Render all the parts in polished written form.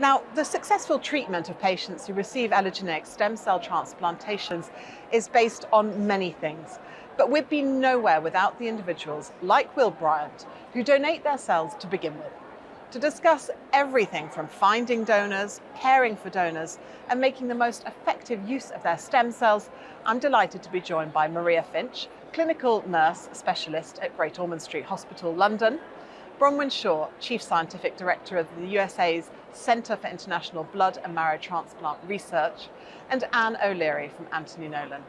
Now, the successful treatment of patients who receive allogeneic stem cell transplantations is based on many things. But we'd be nowhere without the individuals like Will Bryant, who donate their cells to begin with. To discuss everything from finding donors, caring for donors, and making the most effective use of their stem cells, I'm delighted to be joined by Maria Finch, clinical nurse specialist at Great Ormond Street Hospital, London, Bronwyn Shaw, Chief Scientific Director of the USA's Centre for International Blood and Marrow Transplant Research, and Anne O'Leary from Anthony Nolan.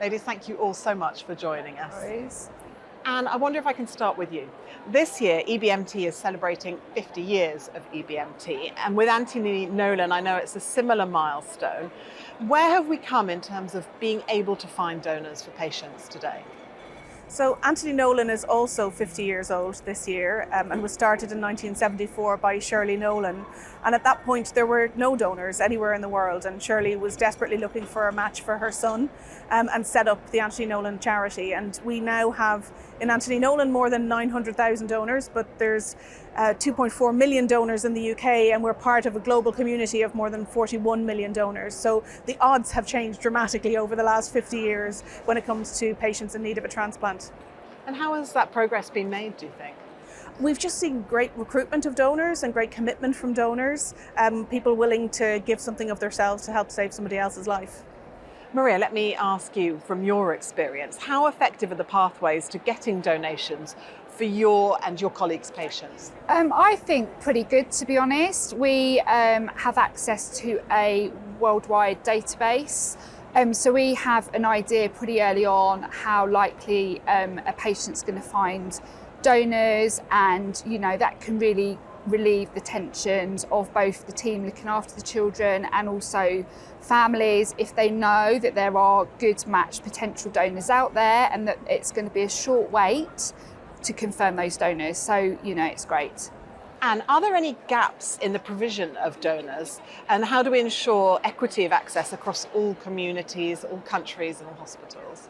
Ladies, thank you all so much for joining us. Nice. Anne, I wonder if I can start with you. This year, EBMT is celebrating 50 years of EBMT, and with Anthony Nolan, I know it's a similar milestone. Where have we come in terms of being able to find donors for patients today? So Anthony Nolan is also 50 years old this year and was started in 1974 by Shirley Nolan. And at that point, there were no donors anywhere in the world. And Shirley was desperately looking for a match for her son and set up the Anthony Nolan charity. And we now have in Anthony Nolan more than 900,000 donors, but there's 2.4 million donors in the UK, and we're part of a global community of more than 41 million donors. So the odds have changed dramatically over the last 50 years when it comes to patients in need of a transplant. And how has that progress been made, do you think? We've just seen great recruitment of donors and great commitment from donors, people willing to give something of themselves to help save somebody else's life. Maria, let me ask you from your experience, how effective are the pathways to getting donations for your and your colleagues' patients? I think pretty good, to be honest. We have access to a worldwide database. So we have an idea pretty early on how likely a patient's going to find donors, and that can really relieve the tensions of both the team looking after the children and also families if they know that there are good matched potential donors out there and that it's going to be a short wait to confirm those donors. So, it's great. And are there any gaps in the provision of donors, and how do we ensure equity of access across all communities, all countries and all hospitals?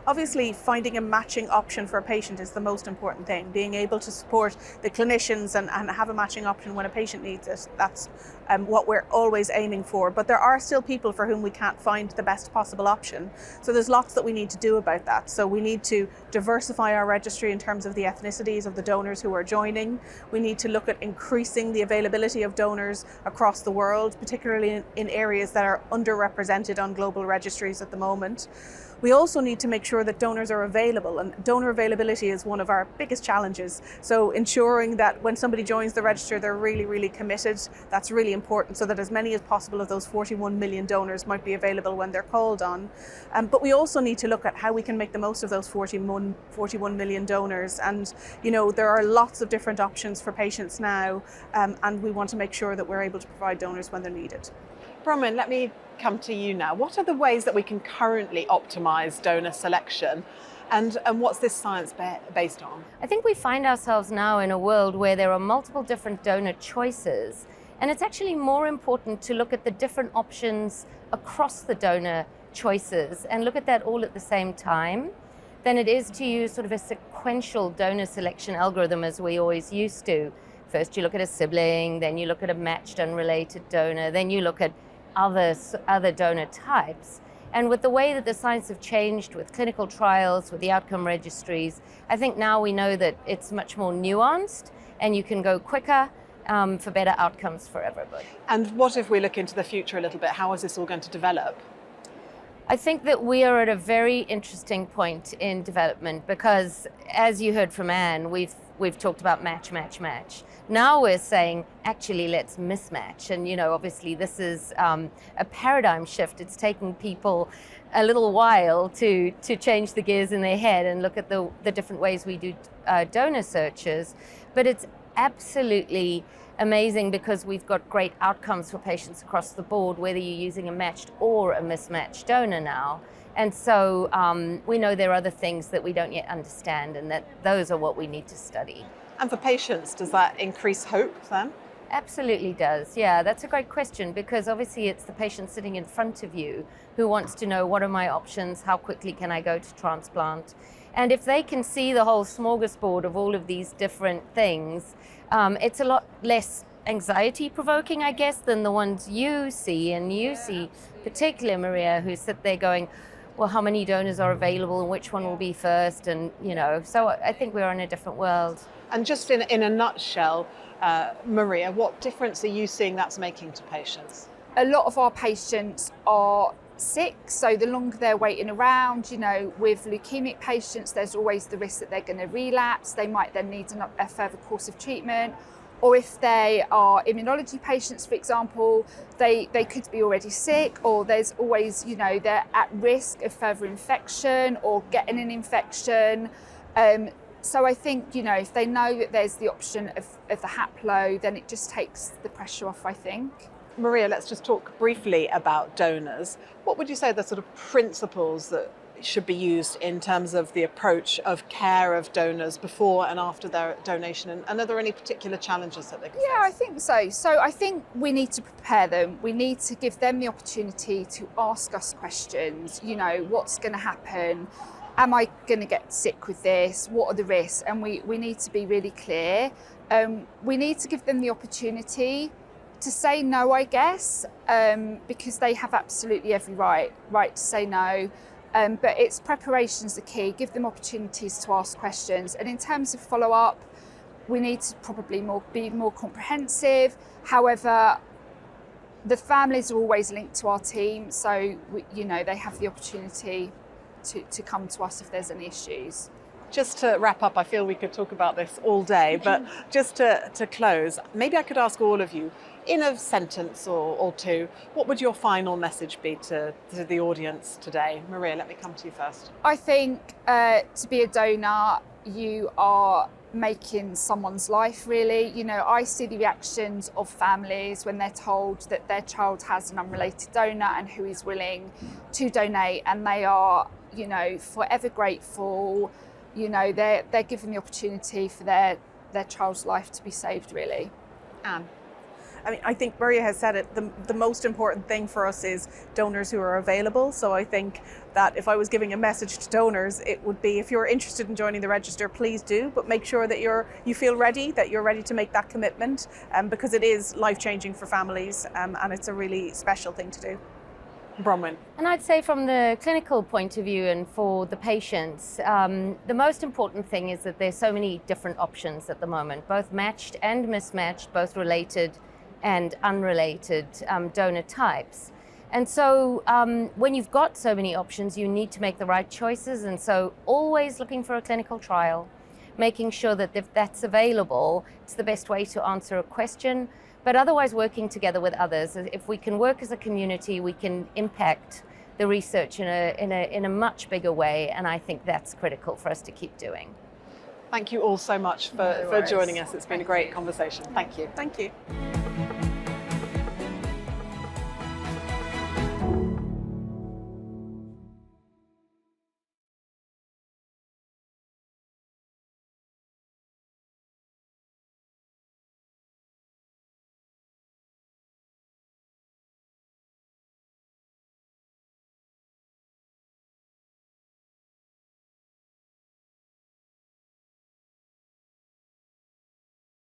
Obviously, finding a matching option for a patient is the most important thing. Being able to support the clinicians and have a matching option when a patient needs it, that's what we're always aiming for. But there are still people for whom we can't find the best possible option. So there's lots that we need to do about that. So we need to diversify our registry in terms of the ethnicities of the donors who are joining. We need to look at increasing the availability of donors across the world, particularly in areas that are underrepresented on global registries at the moment. We also need to make sure that donors are available, and donor availability is one of our biggest challenges. So ensuring that when somebody joins the register, they're really, really committed. That's really important, so that as many as possible of those 41 million donors might be available when they're called on. But we also need to look at how we can make the most of those 41 million donors. And there are lots of different options for patients now, and we want to make sure that we're able to provide donors when they're needed. Bronwyn, let me come to you now. What are the ways that we can currently optimise donor selection, and what's this science based on? I think we find ourselves now in a world where there are multiple different donor choices, and it's actually more important to look at the different options across the donor choices and look at that all at the same time than it is to use sort of a sequential donor selection algorithm as we always used to. First you look at a sibling, then you look at a matched unrelated donor, then you look at other donor types. And with the way that the science have changed with clinical trials, with the outcome registries, I think now we know that it's much more nuanced and you can go quicker for better outcomes for everybody. And what if we look into the future a little bit? How is this all going to develop? I think that we are at a very interesting point in development because, as you heard from Anne, we've talked about match. Now we're saying, actually, let's mismatch. And, obviously this is a paradigm shift. It's taking people a little while to change the gears in their head and look at the different ways we do donor searches. But it's absolutely amazing because we've got great outcomes for patients across the board, whether you're using a matched or a mismatched donor now. And so we know there are other things that we don't yet understand, and that those are what we need to study. And for patients, does that increase hope then? Absolutely does. Yeah, that's a great question, because obviously it's the patient sitting in front of you who wants to know, what are my options? How quickly can I go to transplant? And if they can see the whole smorgasbord of all of these different things, it's a lot less anxiety provoking, I guess, than the ones you see. And you see, particularly Maria, who sit there going, well, how many donors are available and which one will be first? And, so I think we're in a different world. And just in a nutshell, Maria, what difference are you seeing that's making to patients? A lot of our patients are sick, so the longer they're waiting around, with leukemic patients, there's always the risk that they're going to relapse. They might then need a further course of treatment. Or if they are immunology patients, for example, they could be already sick, or there's always, they're at risk of further infection or getting an infection. So I think, if they know that there's the option of the haplo, then it just takes the pressure off, I think. Maria, let's just talk briefly about donors. What would you say are the sort of principles that should be used in terms of the approach of care of donors before and after their donation? And are there any particular challenges that they can face? I think so. So I think we need to prepare them. We need to give them the opportunity to ask us questions. What's going to happen? Am I going to get sick with this? What are the risks? And we need to be really clear. We need to give them the opportunity to say no, I guess, because they have absolutely every right to say no. But it's preparation's the key. Give them opportunities to ask questions. And in terms of follow-up, we need to probably be more comprehensive. However, the families are always linked to our team, so they have the opportunity to come to us if there's any issues. Just to wrap up, I feel we could talk about this all day, but just to close, maybe I could ask all of you, in a sentence or two, what would your final message be to the audience today? Maria, let me come to you first. I think to be a donor, you are making someone's life, really. I see the reactions of families when they're told that their child has an unrelated donor and who is willing to donate, and they are, forever grateful. They're given the opportunity for their child's life to be saved, really. Anne? I think Maria has said it. The most important thing for us is donors who are available. So I think that if I was giving a message to donors, it would be, if you're interested in joining the register, please do, but make sure that you feel ready, that you're ready to make that commitment, because it is life-changing for families, and it's a really special thing to do. Bronwyn? And I'd say from the clinical point of view and for the patients, the most important thing is that there's so many different options at the moment, both matched and mismatched, both related and unrelated donor types. And so when you've got so many options, you need to make the right choices. And so always looking for a clinical trial, making sure that if that's available, it's the best way to answer a question. But otherwise working together with others. If we can work as a community, we can impact the research in a much bigger way. And I think that's critical for us to keep doing. Thank you all so much for joining us. It's been a great conversation. Thank you. Thank you.